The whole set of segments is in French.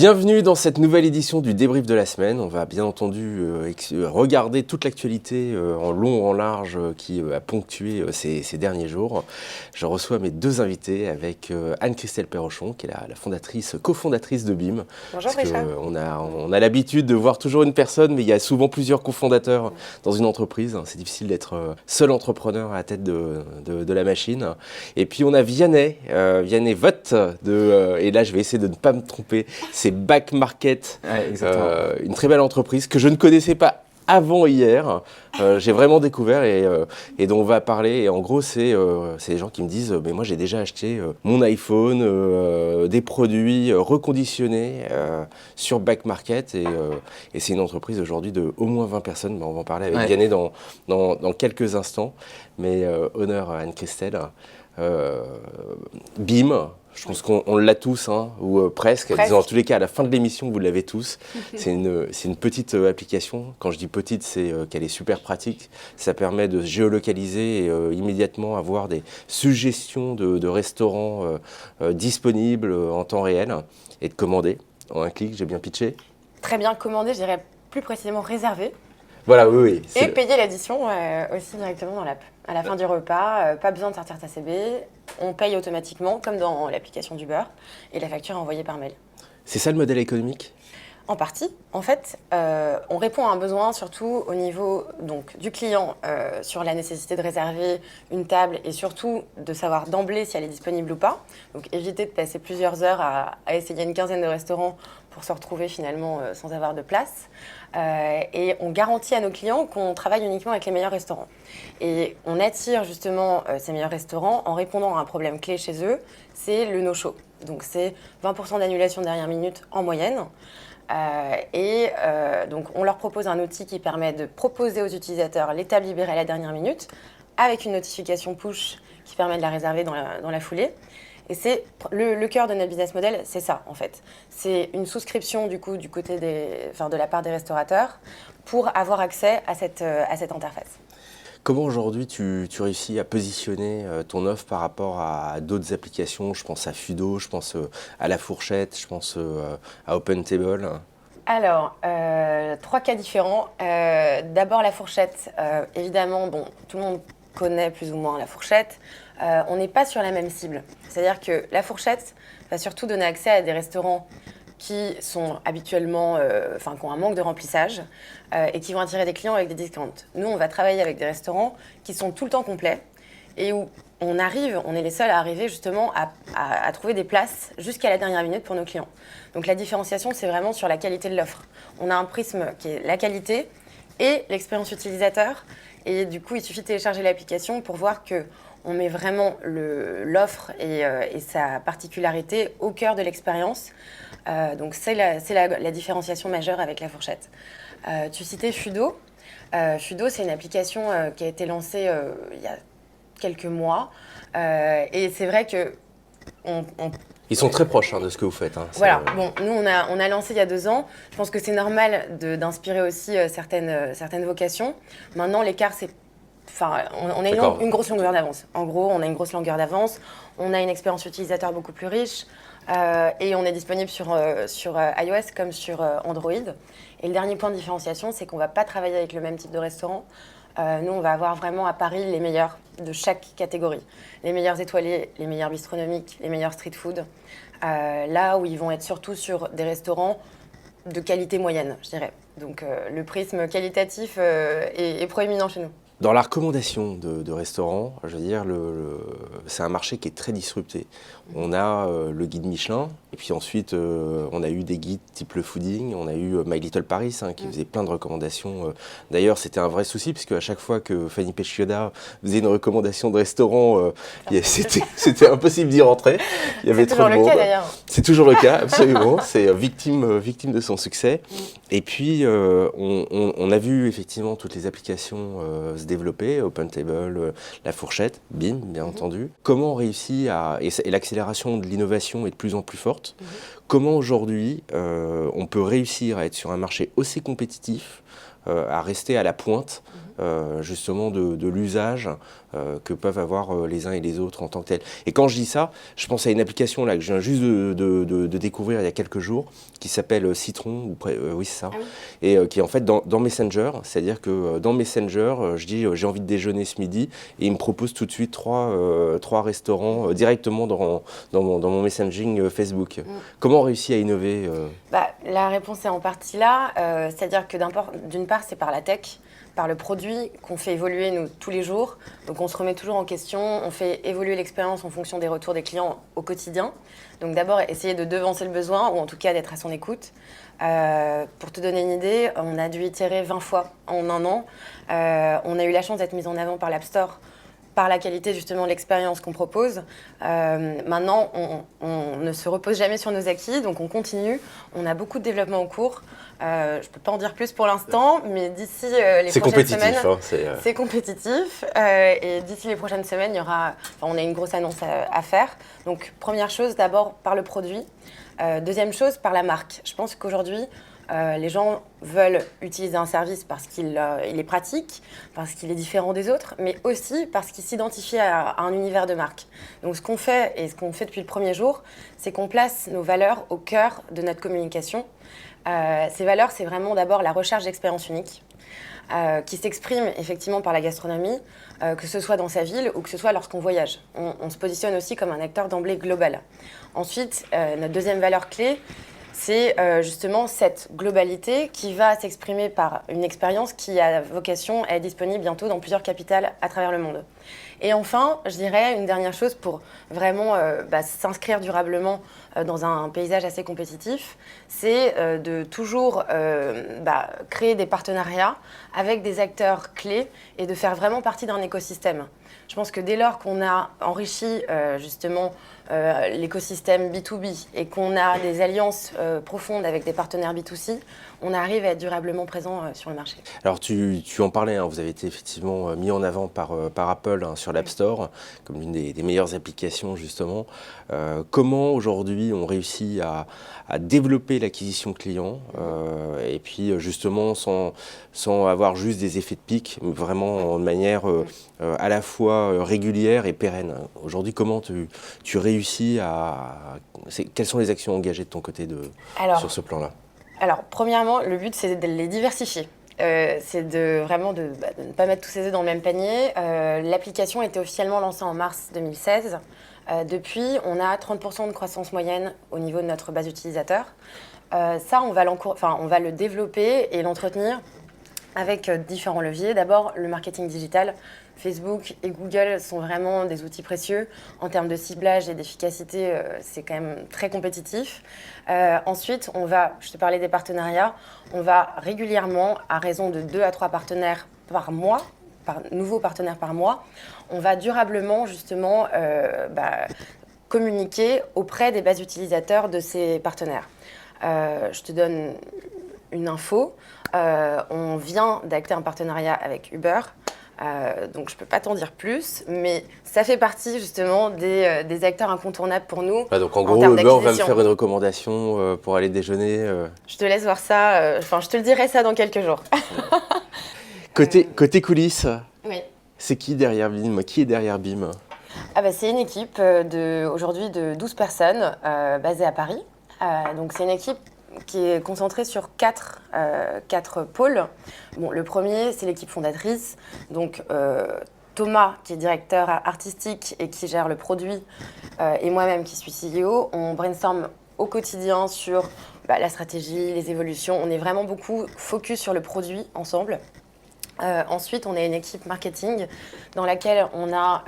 Bienvenue dans cette nouvelle édition du débrief de la semaine. On va bien entendu regarder toute l'actualité en long, en large qui a ponctué ces derniers jours. Je reçois mes deux invités avec Anne-Christelle Perrochon, qui est la fondatrice, cofondatrice de BIM. Bonjour Richard. On a l'habitude de voir toujours une personne, mais il y a souvent plusieurs cofondateurs dans une entreprise. C'est difficile d'être seul entrepreneur à la tête de la machine. Et puis on a Vianney Vogt, et là je vais essayer de ne pas me tromper. C'est Back Market, une très belle entreprise que je ne connaissais pas avant hier. J'ai vraiment découvert et dont on va parler. Et en gros, c'est les gens qui me disent mais moi j'ai déjà acheté mon iPhone, des produits reconditionnés sur Back Market et c'est une entreprise aujourd'hui de au moins 20 personnes. On va en parler avec Vianney dans quelques instants. Mais honneur à Anne-Christelle. BIM. Je pense qu'on l'a tous, ou presque. Disons, en tous les cas, à la fin de l'émission, vous l'avez tous. C'est une petite application. Quand je dis petite, c'est qu'elle est super pratique. Ça permet de géolocaliser et immédiatement avoir des suggestions de restaurants disponibles en temps réel et de commander en un clic. J'ai bien pitché. Très bien commandé, je dirais plus précisément réservé. Voilà, oui. Et payer l'addition aussi directement dans l'app. À la fin du repas, pas besoin de sortir ta CB, on paye automatiquement comme dans l'application d'Uber et la facture est envoyée par mail. C'est ça le modèle économique ? En partie. En fait, on répond à un besoin surtout au niveau donc, du client sur la nécessité de réserver une table et surtout de savoir d'emblée si elle est disponible ou pas. Donc éviter de passer plusieurs heures à essayer une quinzaine de restaurants pour se retrouver finalement sans avoir de place. Et on garantit à nos clients qu'on travaille uniquement avec les meilleurs restaurants. Et on attire justement ces meilleurs restaurants en répondant à un problème clé chez eux, c'est le no-show. Donc c'est 20% d'annulation dernière minute en moyenne. Donc on leur propose un outil qui permet de proposer aux utilisateurs les tables libérées à la dernière minute avec une notification push qui permet de la réserver dans la foulée. Et c'est le cœur de notre business model, c'est ça en fait. C'est une souscription du côté de la part des restaurateurs pour avoir accès à cette interface. Comment aujourd'hui tu réussis à positionner ton offre par rapport à d'autres applications ? Je pense à Fudo, je pense à La Fourchette, je pense à OpenTable. Alors, 3 cas différents. D'abord La Fourchette, évidemment, tout le monde connaît plus ou moins La Fourchette. On n'est pas sur la même cible. C'est-à-dire que La Fourchette va surtout donner accès à des restaurants qui sont habituellement, qui ont un manque de remplissage et qui vont attirer des clients avec des discounts. Nous, on va travailler avec des restaurants qui sont tout le temps complets et où on est les seuls à arriver justement à trouver des places jusqu'à la dernière minute pour nos clients. Donc la différenciation, c'est vraiment sur la qualité de l'offre. On a un prisme qui est la qualité et l'expérience utilisateur. Et du coup, il suffit de télécharger l'application pour voir qu'on met vraiment l'offre et sa particularité au cœur de l'expérience. Donc c'est la différenciation majeure avec La Fourchette. Tu citais Fudo. Fudo, c'est une application qui a été lancée il y a quelques mois. Et c'est vrai que Ils sont très proches de ce que vous faites. Voilà. Nous, on a lancé il y a 2 ans. Je pense que c'est normal d'inspirer aussi certaines vocations. Maintenant, l'écart, c'est... on a une grosse longueur d'avance. En gros, on a une grosse longueur d'avance. On a une expérience utilisateur beaucoup plus riche. Et on est disponible sur iOS comme sur Android. Et le dernier point de différenciation, c'est qu'on ne va pas travailler avec le même type de restaurant. Nous, on va avoir vraiment à Paris les meilleurs de chaque catégorie. Les meilleurs étoilés, les meilleurs bistronomiques, les meilleurs street food. Là où ils vont être surtout sur des restaurants de qualité moyenne, je dirais. Donc le prisme qualitatif est proéminent chez nous. Dans la recommandation de restaurants, je veux dire, c'est un marché qui est très disrupté. On a le guide Michelin, et puis ensuite, on a eu des guides type Le Fooding, on a eu My Little Paris, qui faisait plein de recommandations. D'ailleurs, c'était un vrai souci, puisque à chaque fois que Fanny Pescioda faisait une recommandation de restaurant, c'était impossible d'y rentrer. Il y avait trop de monde. C'est toujours le cas, d'ailleurs. C'est toujours le cas, absolument. C'est victime de son succès. Et puis, on a vu effectivement toutes les applications se développer, OpenTable, La Fourchette, BIM, bien entendu. Comment on réussit et l'accélération de l'innovation est de plus en plus forte. Comment aujourd'hui on peut réussir à être sur un marché aussi compétitif, à rester à la pointe justement de l'usage que peuvent avoir les uns et les autres en tant que tels. Et quand je dis ça, je pense à une application là, que je viens juste de découvrir il y a quelques jours, qui s'appelle Citron, oui c'est ça, Ah oui. et qui est en fait dans Messenger, c'est-à-dire que dans Messenger, je dis j'ai envie de déjeuner ce midi, et il me propose tout de suite trois restaurants directement dans mon messaging Facebook. Comment on réussit à innover La réponse est en partie là, c'est-à-dire que d'une part, c'est par la tech, par le produit qu'on fait évoluer nous tous les jours. Donc on se remet toujours en question, on fait évoluer l'expérience en fonction des retours des clients au quotidien. Donc d'abord, essayer de devancer le besoin, ou en tout cas d'être à son écoute. Pour te donner une idée, on a dû itérer 20 fois en un an. On a eu la chance d'être mis en avant par l'App Store, par la qualité justement de l'expérience qu'on propose. Maintenant, on ne se repose jamais sur nos acquis, donc on continue. On a beaucoup de développement en cours. Je ne peux pas en dire plus pour l'instant, mais d'ici les prochaines semaines, c'est compétitif. Et d'ici les prochaines semaines, on a une grosse annonce à faire. Donc première chose, d'abord par le produit. Deuxième chose, par la marque. Je pense qu'aujourd'hui, les gens veulent utiliser un service parce qu'il est pratique, parce qu'il est différent des autres, mais aussi parce qu'il s'identifie à un univers de marque. Donc ce qu'on fait, et ce qu'on fait depuis le premier jour, c'est qu'on place nos valeurs au cœur de notre communication. Ces valeurs, c'est vraiment d'abord la recherche d'expériences uniques, qui s'exprime effectivement par la gastronomie, que ce soit dans sa ville ou que ce soit lorsqu'on voyage. On se positionne aussi comme un acteur d'emblée global. Ensuite, notre deuxième valeur clé, c'est justement cette globalité qui va s'exprimer par une expérience qui a vocation à être disponible bientôt dans plusieurs capitales à travers le monde. Et enfin, je dirais une dernière chose pour vraiment s'inscrire durablement dans un paysage assez compétitif, c'est de toujours créer des partenariats avec des acteurs clés et de faire vraiment partie d'un écosystème. Je pense que dès lors qu'on a enrichi justement l'écosystème B2B et qu'on a des alliances profondes avec des partenaires B2C, on arrive à être durablement présent sur le marché. Alors tu en parlais, vous avez été effectivement mis en avant par Apple sur l'App Store comme l'une des meilleures applications justement. Comment aujourd'hui on réussit à développer l'acquisition client et puis justement sans avoir juste des effets de pic, mais vraiment de manière à la fois régulière et pérenne. Aujourd'hui, comment tu réussis quelles sont les actions engagées de ton côté sur ce plan-là? Alors, premièrement, le but, c'est de les diversifier. C'est de ne pas mettre tous ses œufs dans le même panier. L'application a été officiellement lancée en mars 2016. Depuis, on a 30% de croissance moyenne au niveau de notre base utilisateur. Ça, on va le développer et l'entretenir avec différents leviers. D'abord, le marketing digital. Facebook et Google sont vraiment des outils précieux. En termes de ciblage et d'efficacité, c'est quand même très compétitif. Ensuite, je te parlais des partenariats, on va régulièrement, à raison de 2 à 3 partenaires par mois, nouveaux partenaires par mois, on va durablement justement communiquer auprès des bases utilisateurs de ces partenaires. Je te donne une info. On vient d'acter un partenariat avec Uber. Donc je ne peux pas t'en dire plus, mais ça fait partie justement des acteurs incontournables pour nous. Donc en gros, Uber va me faire une recommandation pour aller déjeuner. Je te laisse voir ça, je te le dirai ça dans quelques jours. Côté coulisses, oui. C'est qui derrière BIM? Qui est derrière BIM? C'est une équipe aujourd'hui de 12 personnes basée à Paris. Donc c'est une équipe qui est concentrée sur quatre pôles. Bon, le premier, c'est l'équipe fondatrice. Donc, Thomas, qui est directeur artistique et qui gère le produit, et moi-même, qui suis CEO, on brainstorm au quotidien sur la stratégie, les évolutions. On est vraiment beaucoup focus sur le produit ensemble. Ensuite, on a une équipe marketing dans laquelle on a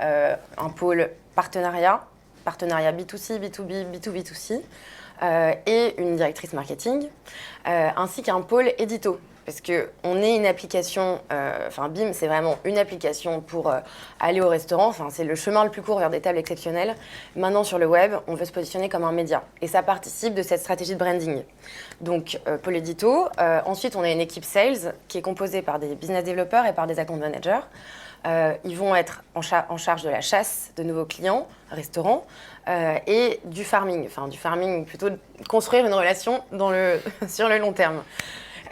un pôle partenariat B2C, B2B, B2B2C. Et une directrice marketing, ainsi qu'un pôle édito. Parce qu'on est une application, BIM, c'est vraiment une application pour aller au restaurant. C'est le chemin le plus court vers des tables exceptionnelles. Maintenant, sur le web, on veut se positionner comme un média. Et ça participe de cette stratégie de branding. Donc, pôle édito. Ensuite, on a une équipe sales qui est composée par des business développeurs et par des account managers. Ils vont être en charge de la chasse de nouveaux clients, restaurants, et du farming. Du farming, plutôt de construire une relation sur le long terme.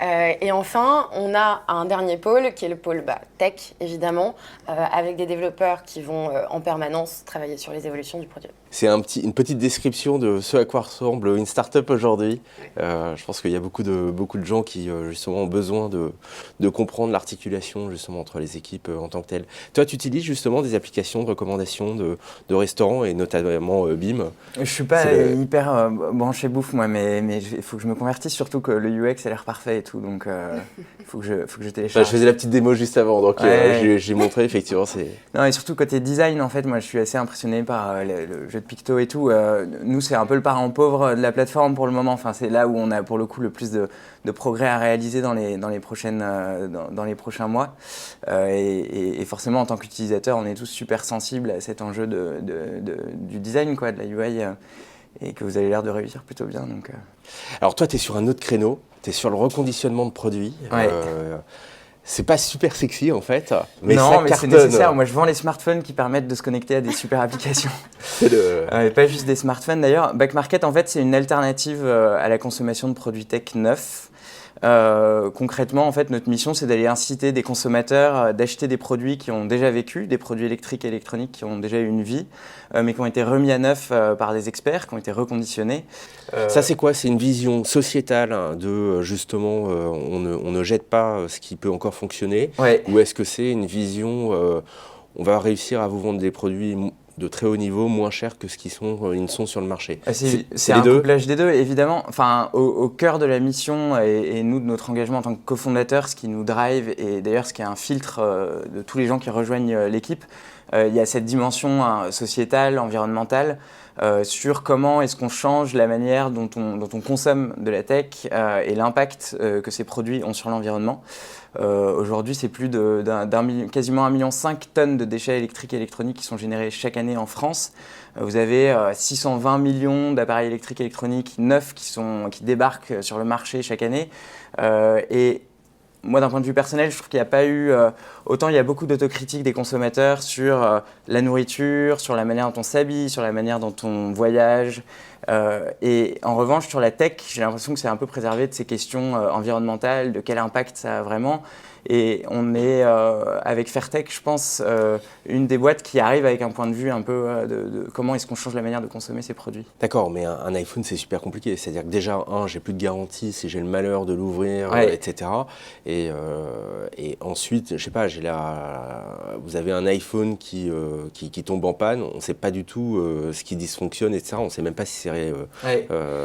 Et enfin, on a un dernier pôle qui est le pôle tech, évidemment, avec des développeurs qui vont en permanence travailler sur les évolutions du produit. C'est une petite description de ce à quoi ressemble une startup aujourd'hui. Je pense qu'il y a beaucoup de gens qui justement ont besoin de comprendre l'articulation justement entre les équipes en tant que telles. Toi, tu utilises justement des applications de recommandation de restaurants et notamment BIM. Je suis pas hyper branché bouffe moi, mais il faut que je me convertisse, surtout que le UX a l'air parfait et tout, donc il faut que je télécharge. Je faisais la petite démo juste avant, donc j'ai montré effectivement. Non, et surtout côté design, en fait, moi je suis assez impressionné par le jeu de Picto et tout. Nous, c'est un peu le parent pauvre de la plateforme pour le moment. Enfin, c'est là où on a pour le coup le plus de progrès à réaliser dans les prochains mois. Et forcément, en tant qu'utilisateur, on est tous super sensibles à cet enjeu du design, quoi, de la UI, et que vous avez l'air de réussir plutôt bien. Donc, Alors toi, tu es sur un autre créneau, tu es sur le reconditionnement de produits. Ouais. C'est pas super sexy en fait, mais non, ça mais cartonne. c'est nécessaire. Moi, je vends les smartphones qui permettent de se connecter à des super applications. Et pas juste des smartphones d'ailleurs. Back Market, en fait, c'est une alternative à la consommation de produits tech neufs. Concrètement, en fait, notre mission, c'est d'aller inciter des consommateurs d'acheter des produits qui ont déjà vécu, des produits électriques et électroniques qui ont déjà eu une vie, mais qui ont été remis à neuf par des experts, qui ont été reconditionnés. Ça, c'est quoi? C'est une vision sociétale de justement, on ne jette pas ce qui peut encore fonctionner, Ouais. Ou est-ce que c'est une vision, on va réussir à vous vendre des produits de très haut niveau, moins chers que ce qu'ils ne sont sur le marché? C'est un couplage des deux, évidemment. Enfin, au cœur de la mission et nous, de notre engagement en tant que cofondateur, ce qui nous drive et d'ailleurs ce qui est un filtre de tous les gens qui rejoignent l'équipe, il y a cette dimension sociétale, environnementale, sur comment est-ce qu'on change la manière dont on consomme de la tech et l'impact que ces produits ont sur l'environnement. Aujourd'hui, c'est plus quasiment 1,5 million de tonnes de déchets électriques et électroniques qui sont générés chaque année en France. Vous avez 620 millions d'appareils électriques et électroniques neufs qui débarquent sur le marché chaque année. Et moi, d'un point de vue personnel, je trouve qu'il n'y a pas eu... autant il y a beaucoup d'autocritique des consommateurs sur la nourriture, sur la manière dont on s'habille, sur la manière dont on voyage. Et en revanche, sur la tech, j'ai l'impression que c'est un peu préservé de ces questions environnementales, de quel impact ça a vraiment. Et on est, avec Fairtech, je pense, une des boîtes qui arrive avec un point de vue un peu de comment est-ce qu'on change la manière de consommer ces produits. D'accord, mais un iPhone, c'est super compliqué. C'est-à-dire que déjà, j'ai plus de garantie si j'ai le malheur de l'ouvrir, etc. Et ensuite, je sais pas, vous avez un iPhone qui tombe en panne, on ne sait pas du tout ce qui dysfonctionne, etc. On ne sait même pas si c'est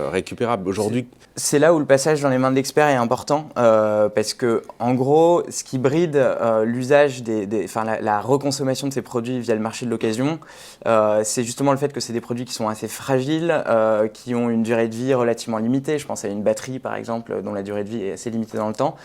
récupérable. Aujourd'hui, c'est là où le passage dans les mains de l'expert est important, parce que, en gros, ce qui bride l'usage la reconsommation de ces produits via le marché de l'occasion, c'est justement le fait que c'est des produits qui sont assez fragiles, qui ont une durée de vie relativement limitée. Je pense à une batterie, par exemple, dont la durée de vie est assez limitée dans le temps.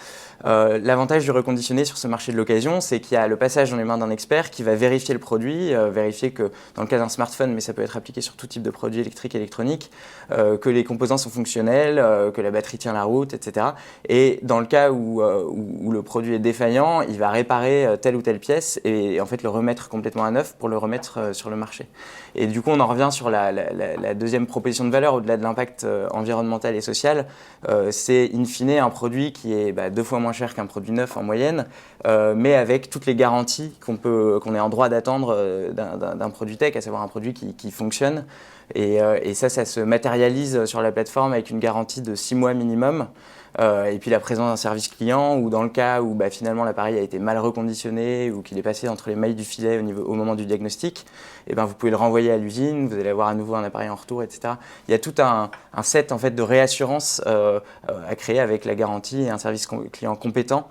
L'avantage du reconditionné sur ce marché de l'occasion, c'est qu'il y a le passage dans les mains d'un expert qui va vérifier le produit, vérifier que, dans le cas d'un smartphone, mais ça peut être appliqué sur tout type de produits électriques et électroniques, que les composants sont fonctionnels, que la batterie tient la route, etc. Et dans le cas où le produit est défaillant, il va réparer telle ou telle pièce et en fait le remettre complètement à neuf pour le remettre sur le marché. Et du coup, on en revient sur la deuxième proposition de valeur, au-delà de l'impact environnemental et social, c'est in fine un produit qui est 2 fois moins cher qu'un produit neuf en moyenne, mais avec toutes les garanties qu'on est en droit d'attendre d'un produit tech, à savoir un produit qui fonctionne. Et ça se matérialise sur la plateforme avec une garantie de 6 mois minimum. Et puis la présence d'un service client, ou dans le cas où finalement l'appareil a été mal reconditionné ou qu'il est passé entre les mailles du filet au moment du diagnostic, et vous pouvez le renvoyer à l'usine, vous allez avoir à nouveau un appareil en retour, etc. Il y a tout un set en fait, de réassurance à créer avec la garantie et un service client compétent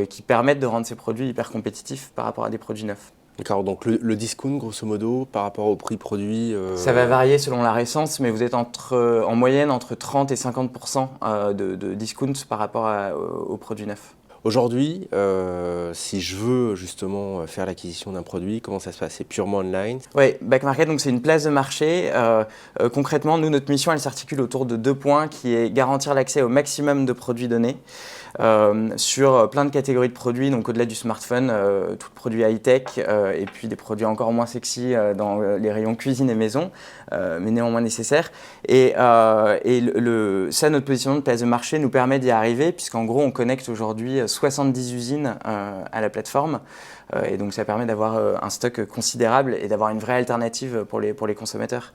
qui permettent de rendre ces produits hyper compétitifs par rapport à des produits neufs. D'accord, donc le discount, grosso modo, par rapport au prix produit Ça va varier selon la récence, mais vous êtes en moyenne entre 30 et 50% de discount par rapport aux produits neufs. Aujourd'hui, si je veux justement faire l'acquisition d'un produit, comment ça se passe? C'est purement online? Oui, Back Market, donc c'est une place de marché. Concrètement, nous, notre mission, elle s'articule autour de 2 points, qui est garantir l'accès au maximum de produits donnés. sur plein de catégories de produits, donc au-delà du smartphone, tout produit high-tech et puis des produits encore moins sexy dans les rayons cuisine et maison, mais néanmoins nécessaires. Et ça, notre positionnement de place de marché nous permet d'y arriver, puisqu'en gros, on connecte aujourd'hui 70 usines à la plateforme. Et donc ça permet d'avoir un stock considérable et d'avoir une vraie alternative pour les consommateurs.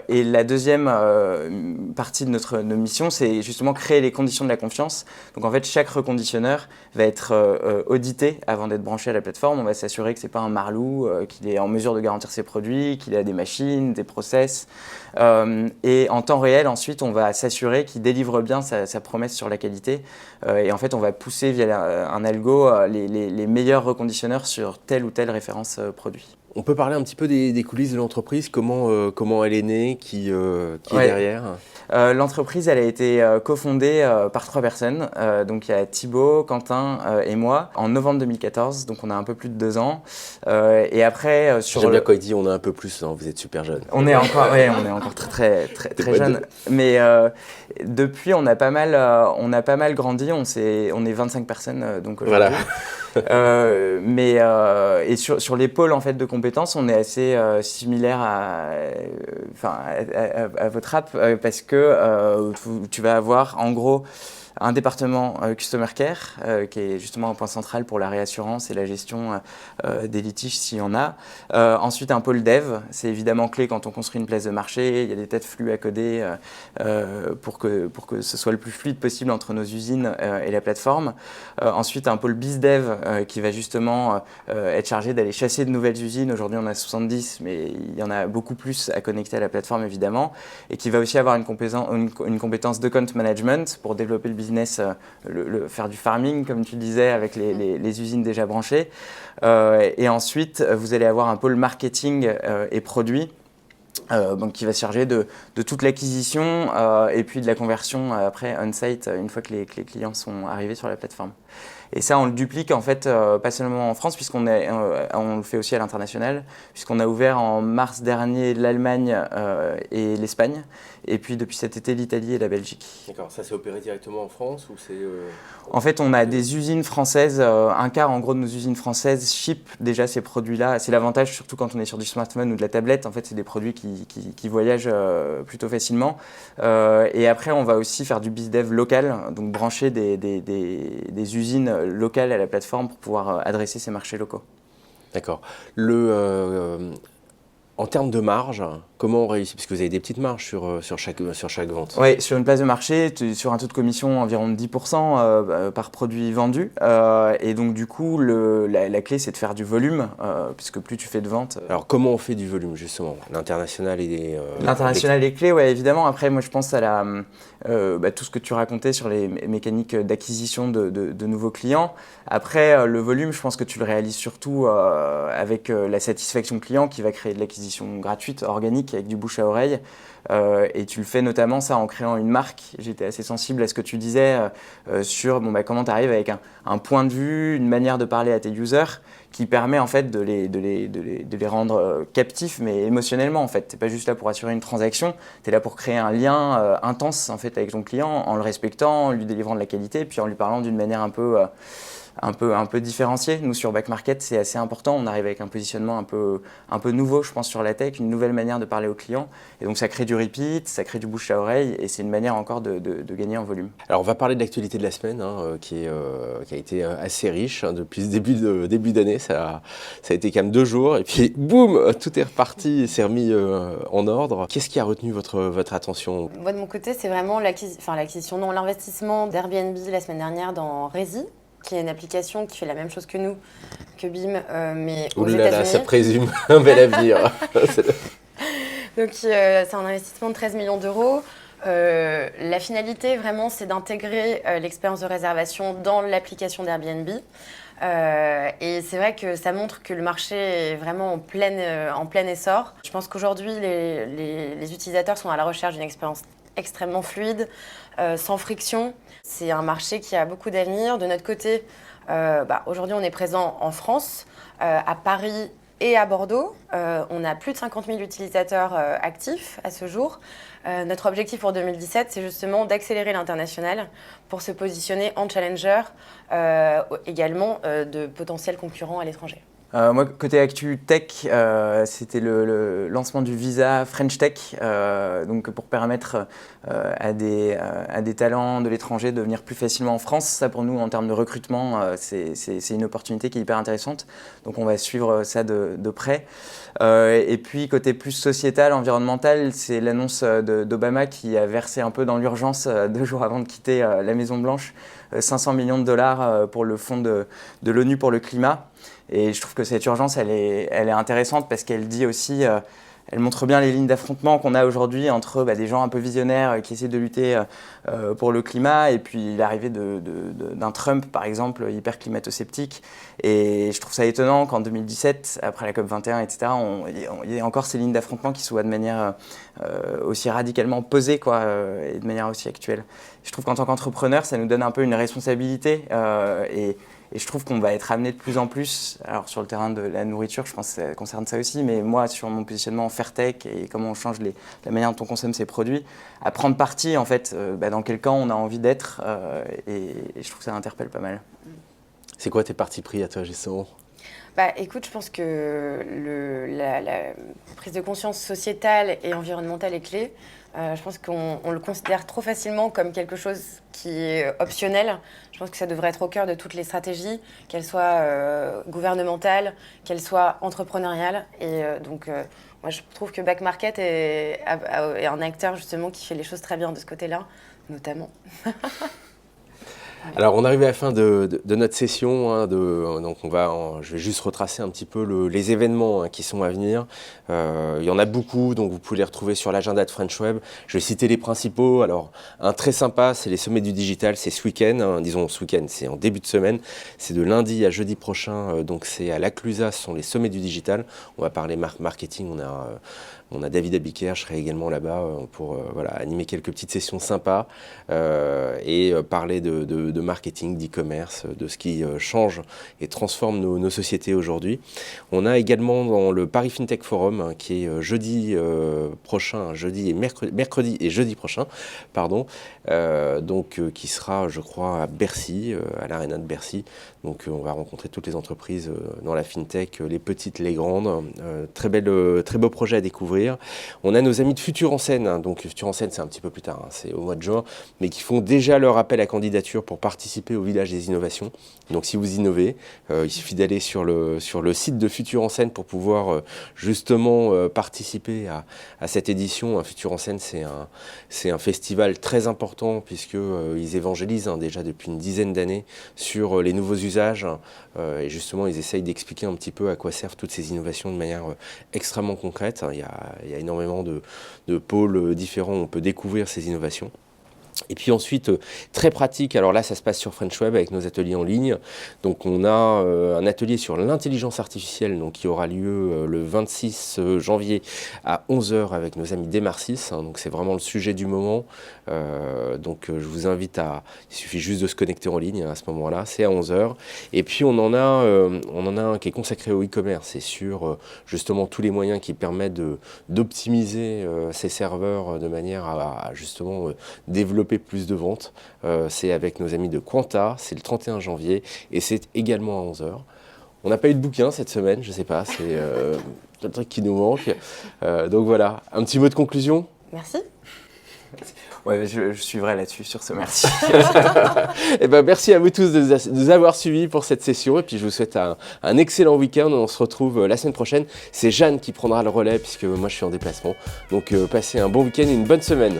Et la deuxième partie de notre mission, c'est justement créer les conditions de la confiance. Donc en fait, chaque reconditionneur va être audité avant d'être branché à la plateforme. On va s'assurer que ce n'est pas un marlou, qu'il est en mesure de garantir ses produits, qu'il a des machines, des process. Et en temps réel, ensuite, on va s'assurer qu'il délivre bien sa promesse sur la qualité. Et en fait, on va pousser via un algo les meilleurs reconditionneurs sur telle ou telle référence produit. On peut parler un petit peu des coulisses de l'entreprise, comment elle est née, qui est derrière? L'entreprise, elle a été cofondée par 3 personnes. Donc il y a Thibaut, Quentin et moi en novembre 2014. Donc on a un peu plus de 2 ans. Et après J'aime bien quand il dit on a un peu plus, hein, vous êtes super jeune. On est encore très jeune. Mais depuis, on a pas mal grandi. On est 25 personnes donc aujourd'hui. Voilà. Et sur les pôles en fait de compétences, on est assez similaire à votre app parce que tu vas avoir en gros un département Customer Care qui est justement un point central pour la réassurance et la gestion des litiges s'il y en a. Ensuite, un pôle dev, c'est évidemment clé quand on construit une place de marché. Il y a des tas de flux à coder pour que ce soit le plus fluide possible entre nos usines et la plateforme. Ensuite, un pôle BizDev qui va justement être chargé d'aller chasser de nouvelles usines. Aujourd'hui, on a 70, mais il y en a beaucoup plus à connecter à la plateforme évidemment. Et qui va aussi avoir une compétence de account management pour développer le business, faire du farming, comme tu disais, avec les usines déjà branchées. Et ensuite, vous allez avoir un pôle marketing et produit. Donc qui va se charger de toute l'acquisition et puis de la conversion après on-site une fois que les clients sont arrivés sur la plateforme. Et ça, on le duplique en fait pas seulement en France, puisqu'on le fait aussi à l'international, puisqu'on a ouvert en mars dernier l'Allemagne et l'Espagne, et puis depuis cet été l'Italie et la Belgique. D'accord, ça c'est opéré directement en France ou c'est En fait, on a des usines françaises, un quart en gros de nos usines françaises ship déjà ces produits-là. C'est l'avantage, surtout quand on est sur du smartphone ou de la tablette, en fait c'est des produits qui voyagent plutôt facilement. Et après, on va aussi faire du BizDev local, donc brancher des usines locales à la plateforme pour pouvoir adresser ces marchés locaux. D'accord. En termes de marge, comment on réussit? Parce que vous avez des petites marges sur chaque vente. Oui, sur une place de marché, sur un taux de commission environ de 10% par produit vendu. Et donc du coup, la clé, c'est de faire du volume, puisque plus tu fais de ventes... Alors comment on fait du volume justement? L'international est... L'international est clé, oui, évidemment. Après, moi, je pense à tout ce que tu racontais sur les mécaniques d'acquisition de nouveaux clients. Après, le volume, je pense que tu le réalises surtout avec la satisfaction client qui va créer de l'acquisition gratuite, organique, avec du bouche à oreille. Et tu le fais notamment ça en créant une marque. J'étais assez sensible à ce que tu disais sur comment tu arrives avec un point de vue, une manière de parler à tes users qui permet en fait de les rendre captifs, mais émotionnellement en fait. Tu n'es pas juste là pour assurer une transaction, tu es là pour créer un lien intense en fait avec ton client en le respectant, en lui délivrant de la qualité, puis en lui parlant d'une manière un peu différencié. Nous, sur Back Market, c'est assez important. On arrive avec un positionnement un peu nouveau, je pense, sur la tech, une nouvelle manière de parler aux clients. Et donc, ça crée du repeat, ça crée du bouche à oreille et c'est une manière encore de gagner en volume. Alors, on va parler de l'actualité de la semaine, qui a été assez riche depuis ce début d'année. Ça a été quand même 2 jours et puis boum, tout est reparti et s'est remis en ordre. Qu'est-ce qui a retenu votre attention? Moi, de mon côté, c'est vraiment l'investissement d'Airbnb la semaine dernière dans Resi, qui est une application qui fait la même chose que nous, que BIM, mais aux États-Unis. Là, ça présume un bel avenir. Donc, c'est un investissement de 13 millions d'euros. La finalité, vraiment, c'est d'intégrer l'expérience de réservation dans l'application d'Airbnb. Et c'est vrai que ça montre que le marché est vraiment en plein essor. Je pense qu'aujourd'hui, les utilisateurs sont à la recherche d'une expérience extrêmement fluide, sans friction. C'est un marché qui a beaucoup d'avenir. De notre côté, aujourd'hui, on est présent en France, à Paris Et à Bordeaux, on a plus de 50 000 utilisateurs actifs à ce jour. Notre objectif pour 2017, c'est justement d'accélérer l'international pour se positionner en challenger, également de potentiels concurrents à l'étranger. Moi, côté Actu Tech, c'était le lancement du visa French Tech, donc pour permettre à des talents de l'étranger de venir plus facilement en France. Ça, pour nous, en termes de recrutement, c'est une opportunité qui est hyper intéressante. Donc, on va suivre ça de près. Et puis, côté plus sociétal, environnemental, c'est l'annonce d'Obama qui a versé un peu dans l'urgence 2 jours avant de quitter la Maison-Blanche 500 millions de dollars pour le fonds de l'ONU pour le climat. Et je trouve que cette urgence, elle est intéressante parce qu'elle dit aussi, elle montre bien les lignes d'affrontement qu'on a aujourd'hui entre des gens un peu visionnaires qui essaient de lutter pour le climat et puis l'arrivée d'un Trump, par exemple, hyper climato-sceptique. Et je trouve ça étonnant qu'en 2017, après la COP21, etc., il y ait encore ces lignes d'affrontement qui soient de manière aussi radicalement posées et de manière aussi actuelle. Je trouve qu'en tant qu'entrepreneur, ça nous donne un peu une responsabilité et je trouve qu'on va être amené de plus en plus, alors sur le terrain de la nourriture, je pense que ça concerne ça aussi, mais moi, sur mon positionnement en Fairtech et comment on change la manière dont on consomme ces produits, à prendre parti, en fait, dans quel camp on a envie d'être, et je trouve que ça interpelle pas mal. C'est quoi tes partis pris à toi, justement ? Écoute, je pense que la prise de conscience sociétale et environnementale est clé. Je pense qu'on le considère trop facilement comme quelque chose qui est optionnel. Je pense que ça devrait être au cœur de toutes les stratégies, qu'elles soient gouvernementales, qu'elles soient entrepreneuriales. Et donc, moi, je trouve que Back Market est un acteur justement qui fait les choses très bien de ce côté-là, notamment. Alors, on arrive à la fin de notre session. Donc, je vais juste retracer un petit peu les événements qui sont à venir. Il y en a beaucoup, donc vous pouvez les retrouver sur l'agenda de French Web. Je vais citer les principaux. Alors, un très sympa, c'est les sommets du digital. C'est ce week-end. Disons, ce week-end, c'est en début de semaine. C'est de lundi à jeudi prochain. Donc, c'est à l'Aclusa, ce sont les sommets du digital. On va parler marketing. On a David Abiker, je serai également là-bas pour animer quelques petites sessions sympas et parler de marketing, d'e-commerce, de ce qui change et transforme nos sociétés aujourd'hui. On a également dans le Paris FinTech Forum qui est jeudi prochain, mercredi et jeudi prochain, qui sera, je crois, à Bercy, à l'Arena de Bercy. Donc on va rencontrer toutes les entreprises dans la FinTech, les petites, les grandes. Très beau projet à découvrir. On a nos amis de Futur en Scène. Donc Futur en Scène, c'est un petit peu plus tard, c'est au mois de juin, mais qui font déjà leur appel à candidature pour participer au Village des Innovations. Donc si vous innovez, il suffit d'aller sur le site de Futur en Scène pour pouvoir justement participer à cette édition. Futur en Scène, c'est un festival très important puisqu'ils évangélisent déjà depuis une dizaine d'années sur les nouveaux usages. Et justement, ils essayent d'expliquer un petit peu à quoi servent toutes ces innovations de manière extrêmement concrète. Il y a énormément de pôles différents où on peut découvrir ces innovations. Et puis ensuite, très pratique, alors là ça se passe sur French Web avec nos ateliers en ligne. Donc on a un atelier sur l'intelligence artificielle qui aura lieu le 26 janvier à 11h avec nos amis d'Emarcis. Donc c'est vraiment le sujet du moment. Je vous invite il suffit juste de se connecter en ligne à ce moment-là, c'est à 11h. Et puis on en a un qui est consacré au e-commerce, c'est sur justement tous les moyens qui permettent d'optimiser ces serveurs de manière à justement développer plus de ventes. C'est avec nos amis de Quanta, c'est le 31 janvier et c'est également à 11h. On n'a pas eu de bouquin cette semaine, je ne sais pas, c'est un truc qui nous manque. Donc voilà, un petit mot de conclusion. Merci. Ouais, je suivrai là-dessus, sur ce merci. Et merci à vous tous de nous avoir suivis pour cette session et puis je vous souhaite un excellent week-end. On se retrouve la semaine prochaine. C'est Jeanne qui prendra le relais puisque moi je suis en déplacement. Donc passez un bon week-end et une bonne semaine.